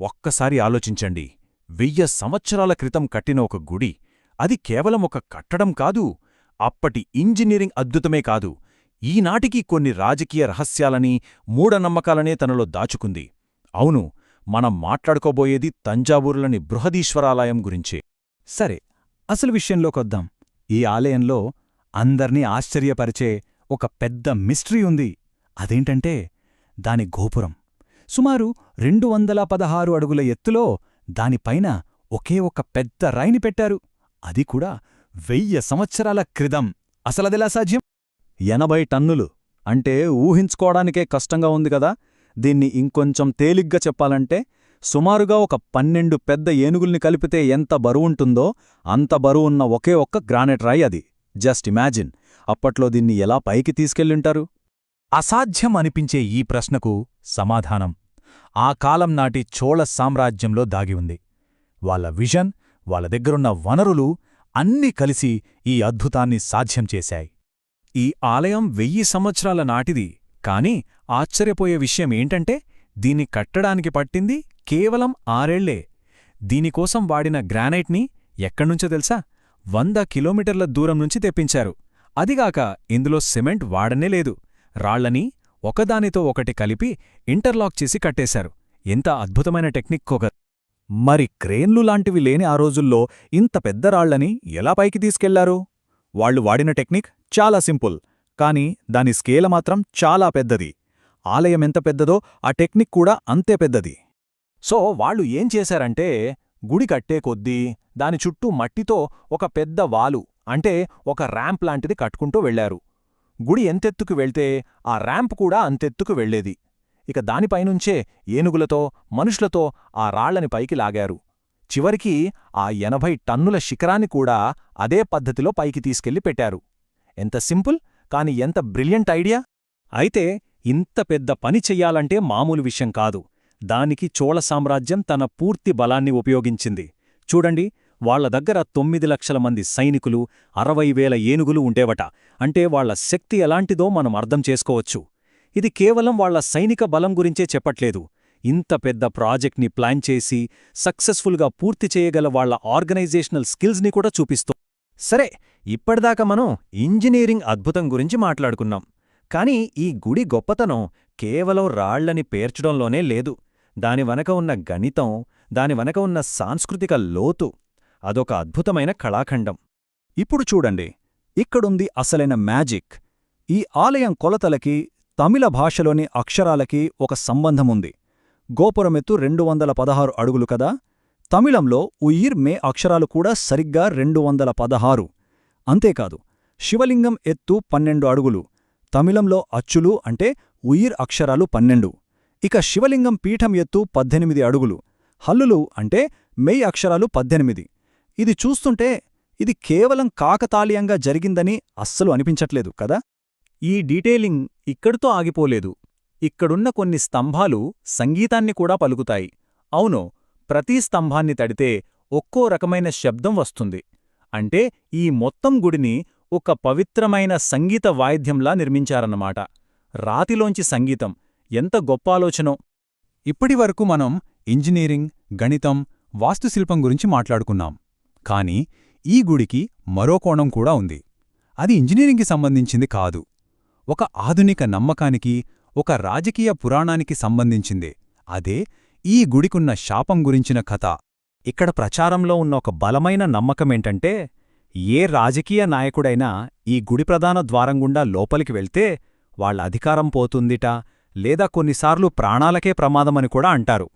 ఒక్కసారి ఆలోచించండి. 1000 సంవత్సరాల క్రితం కట్టిన ఒక గుడి, అది కేవలం ఒక కట్టడం కాదు, అప్పటి ఇంజనీరింగ్ అద్భుతమే కాదు, ఈనాటికి కొన్ని రాజకీయ రహస్యాలని, మూఢనమ్మకాలనే తనలో దాచుకుంది. అవును, మనం మాట్లాడుకోబోయేది తంజావూరులోని బృహదీశ్వరాలయం గురించే. సరే, అసలు విషయంలోకొద్దాం. ఈ ఆలయంలో అందర్నీ ఆశ్చర్యపరిచే ఒక పెద్ద మిస్టరీ ఉంది. అదేంటంటే దాని గోపురం. సుమారు 216 అడుగుల ఎత్తులో దానిపైన ఒకే ఒక పెద్ద రాయిని పెట్టారు. అది కూడా 1000 సంవత్సరాల క్రితం. అసలదెలా సాధ్యం? 80 టన్నులు అంటే ఊహించుకోవడానికే కష్టంగా ఉంది కదా. దీన్ని ఇంకొంచెం తేలిగ్గా చెప్పాలంటే సుమారుగా ఒక 12 పెద్ద ఏనుగుల్ని కలిపితే ఎంత బరువుంటుందో అంత బరువున్న ఒకే ఒక్క గ్రానైట్ రాయి అది. జస్ట్ ఇమాజిన్, అప్పట్లో దీన్ని ఎలా పైకి తీసుకెళ్ళుంటారు? అసాధ్యం అనిపించే ఈ ప్రశ్నకు సమాధానం ఆ కాలం నాటి చోళ సామ్రాజ్యంలో దాగి ఉంది. వాళ్ళ విజన్, వాళ్ళ దగ్గరున్న వనరులు అన్నీ కలిసి ఈ అద్భుతాన్ని సాధ్యం చేశాయి. ఈ ఆలయం 1000 సంవత్సరాల నాటిది, కాని ఆశ్చర్యపోయే విషయమేంటంటే దీన్ని కట్టడానికి పట్టింది కేవలం 6 ఏళ్లే. దీనికోసం వాడిన గ్రానైట్ని ఎక్కడ్నుంచో తెలుసా? 100 కిలోమీటర్ల దూరం నుంచి తెప్పించారు. అదిగాక ఇందులో సిమెంట్ వాడనే లేదు. రాళ్లని ఒకదానితో ఒకటి కలిపి ఇంటర్లాక్ చేసి కట్టేశారు. ఎంత అద్భుతమైన టెక్నిక్కో కదా. మరి క్రేన్లు లాంటివి లేని ఆ రోజుల్లో ఇంత పెద్ద రాళ్లని ఎలా పైకి తీసుకెళ్లారు? వాళ్లు వాడిన టెక్నిక్ చాలా సింపుల్, కాని దాని స్కేల మాత్రం చాలా పెద్దది. ఆలయం ఎంత పెద్దదో ఆ టెక్నిక్ కూడా అంతే పెద్దది. సో వాళ్ళు ఏం చేశారంటే, గుడి కట్టే కొద్దీ దాని చుట్టూ మట్టితో ఒక పెద్ద వాలు, అంటే ఒక ర్యాంప్ లాంటిది కట్టుకుంటూ వెళ్లారు. గుడి ఎంతెత్తుకు వెళ్తే ఆ ర్యాంప్ కూడా అంతెత్తుకు వెళ్లేది. ఇక దానిపైనుంచే ఏనుగులతో, మనుషులతో ఆ రాళ్లని పైకి లాగారు. చివరికి ఆ 80 టన్నుల శిఖరాన్ని కూడా అదే పద్ధతిలో పైకి తీసుకెళ్లి పెట్టారు. ఎంత సింపుల్, కాని ఎంత బ్రిలియంట్ ఐడియా! అయితే ఇంత పెద్ద పని చెయ్యాలంటే మామూలు విషయం కాదు. దానికి చోళ సామ్రాజ్యం తన పూర్తి బలాన్ని ఉపయోగించింది. చూడండి, వాళ్ల దగ్గర 9 లక్షల మంది సైనికులు, 60,000 ఏనుగులు ఉండేవట. అంటే వాళ్ల శక్తి ఎలాంటిదో మనం అర్థం చేసుకోవచ్చు. ఇది కేవలం వాళ్ల సైనిక బలం గురించే చెప్పట్లేదు. ఇంత పెద్ద ప్రాజెక్ట్ని ప్లాన్ చేసి సక్సెస్ఫుల్గా పూర్తి చేయగల వాళ్ల ఆర్గనైజేషనల్ స్కిల్స్ని కూడా చూపిస్తూ. సరే, ఇప్పటిదాకా మనం ఇంజనీరింగ్ అద్భుతం గురించి మాట్లాడుకున్నాం. కాని ఈ గుడి గొప్పతనం కేవలం రాళ్లని పేర్చడంలోనే లేదు. దాని వెనక ఉన్న గణితం, దాని వెనక ఉన్న సాంస్కృతిక లోతు, అదొక అద్భుతమైన కళాఖండం. ఇప్పుడు చూడండి, ఇక్కడుంది అసలైన మ్యాజిక్. ఈ ఆలయం కొలతలకి, తమిళ భాషలోని అక్షరాలకి ఒక సంబంధముంది. గోపురమెత్తు 216 అడుగులు కదా. తమిళంలో ఉయిర్ మే అక్షరాలు కూడా సరిగ్గా 216. అంతేకాదు, శివలింగం ఎత్తు 12 అడుగులు. తమిళంలో అచ్చులు అంటే ఉయిర్ అక్షరాలు 12. ఇక శివలింగం పీఠం ఎత్తు 18 అడుగులు. హల్లులు అంటే మెయ్ అక్షరాలు 18. ఇది చూస్తుంటే ఇది కేవలం కాకతాళీయంగా జరిగిందని అస్సలు అనిపించట్లేదు కదా. ఈ డీటెయిలింగ్ ఇక్కడితో ఆగిపోలేదు. ఇక్కడున్న కొన్ని స్తంభాలు సంగీతాన్ని కూడా పలుకుతాయి. అవును, ప్రతి స్తంభాన్ని తడితే ఒక్కో రకమైన శబ్దం వస్తుంది. అంటే ఈ మొత్తం గుడిని ఒక పవిత్రమైన సంగీత వాయిద్యంలా నిర్మించారన్నమాట. రాతిలోంచి సంగీతం ఎంత గొప్ప ఆలోచనో! ఇప్పటివరకు మనం ఇంజనీరింగ్, గణితం, వాస్తుశిల్పం గురించి మాట్లాడుకున్నాం. కాని ఈ గుడికి మరో కోణం కూడా ఉంది. అది ఇంజనీరింగ్కి సంబంధించింది కాదు. ఒక ఆధునిక నమ్మకానికి, ఒక రాజకీయ పురాణానికి సంబంధించిందే. అదే ఈ గుడికున్న శాపం గురించిన కథ. ఇక్కడ ప్రచారంలో ఉన్న ఒక బలమైన నమ్మకమేంటంటే, ఏ రాజకీయ నాయకుడైనా ఈ గుడి ప్రధాన ద్వారం గుండా లోపలికి వెళ్తే వాళ్ళ అధికారం పోతుందిట, లేదా కొన్నిసార్లు ప్రాణాలకే ప్రమాదమని కూడా అంటారు.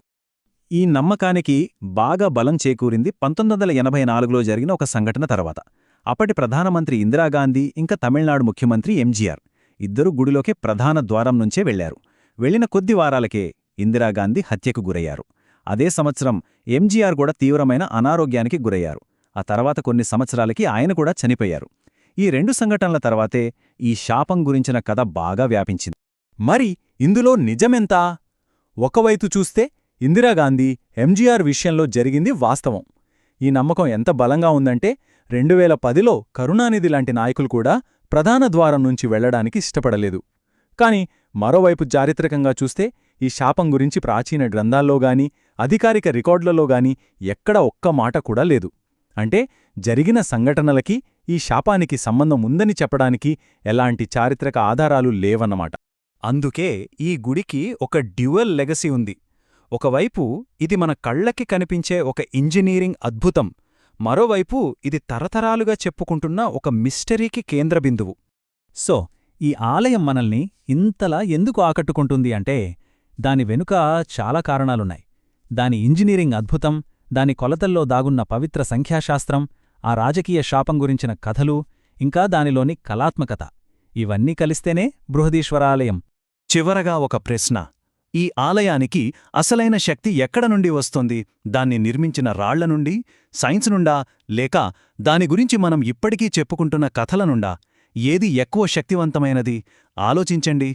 ఈ నమ్మకానికి బాగా బలం చేకూరింది 1984లో జరిగిన ఒక సంఘటన తర్వాత. అప్పటి ప్రధానమంత్రి ఇందిరాగాంధీ ఇంకా తమిళనాడు ముఖ్యమంత్రి ఎంజీఆర్ ఇద్దరూ గుడిలోకే ప్రధాన ద్వారం నుంచే వెళ్లారు. వెళ్లిన కొద్ది వారాలకే ఇందిరాగాంధీ హత్యకు గురయ్యారు. అదే సంవత్సరం ఎంజీఆర్ కూడా తీవ్రమైన అనారోగ్యానికి గురయ్యారు. ఆ తర్వాత కొన్ని సంవత్సరాలకి ఆయన కూడా చనిపోయారు. ఈ 2 సంఘటనల తర్వాతే ఈ శాపం గురించిన కథ బాగా వ్యాపించింది. మరి ఇందులో నిజమెంతా? ఒకవైపు చూస్తే ఇందిరాగాంధీ, ఎంజీఆర్ విషయంలో జరిగింది వాస్తవం. ఈ నమ్మకం ఎంత బలంగా ఉందంటే 2010లో కరుణానిధి లాంటి నాయకులు కూడా ప్రధాన ద్వారం నుంచి వెళ్లడానికి ఇష్టపడలేదు. కాని మరోవైపు చారిత్రకంగా చూస్తే ఈ శాపం గురించి ప్రాచీన గ్రంథాల్లో గాని అధికారిక రికార్డులలో గాని ఎక్కడ ఒక్క మాట కూడా లేదు. అంటే జరిగిన సంఘటనలకి ఈ శాపానికి సంబంధం ఉందని చెప్పడానికి ఎలాంటి చారిత్రక ఆధారాలు లేవన్నమాట. అందుకే ఈ గుడికి ఒక డ్యువల్ లెగసీ ఉంది. ఒకవైపు ఇది మన కళ్ళకి కనిపించే ఒక ఇంజనీరింగ్ అద్భుతం, మరోవైపు ఇది తరతరాలుగా చెప్పుకుంటున్న ఒక మిస్టరీకి కేంద్రబిందువు. సో ఈ ఆలయం మనల్ని ఇంతలా ఎందుకు ఆకట్టుకుంటుంది అంటే దాని వెనుక చాలా కారణాలున్నాయి. దాని ఇంజనీరింగ్ అద్భుతం, దాని కొలతల్లో దాగున్న పవిత్ర సంఖ్యాశాస్త్రం, ఆ రాజకీయ శాపం గురించిన కథలు, ఇంకా దానిలోని కళాత్మకత, ఇవన్నీ కలిస్తేనే బృహదీశ్వరాలయం. చివరగా ఒక ప్రశ్న: ఈ ఆలయానికి అసలైన శక్తి ఎక్కడ నుండి వస్తోంది? దాన్ని నిర్మించిన రాళ్ల నుండి, సైన్స్ నుండా, లేక దాని గురించి మనం ఇప్పటికీ చెప్పుకుంటున్న కథల నుండా? ఏది ఎక్కువ శక్తివంతమైనది? ఆలోచించండి.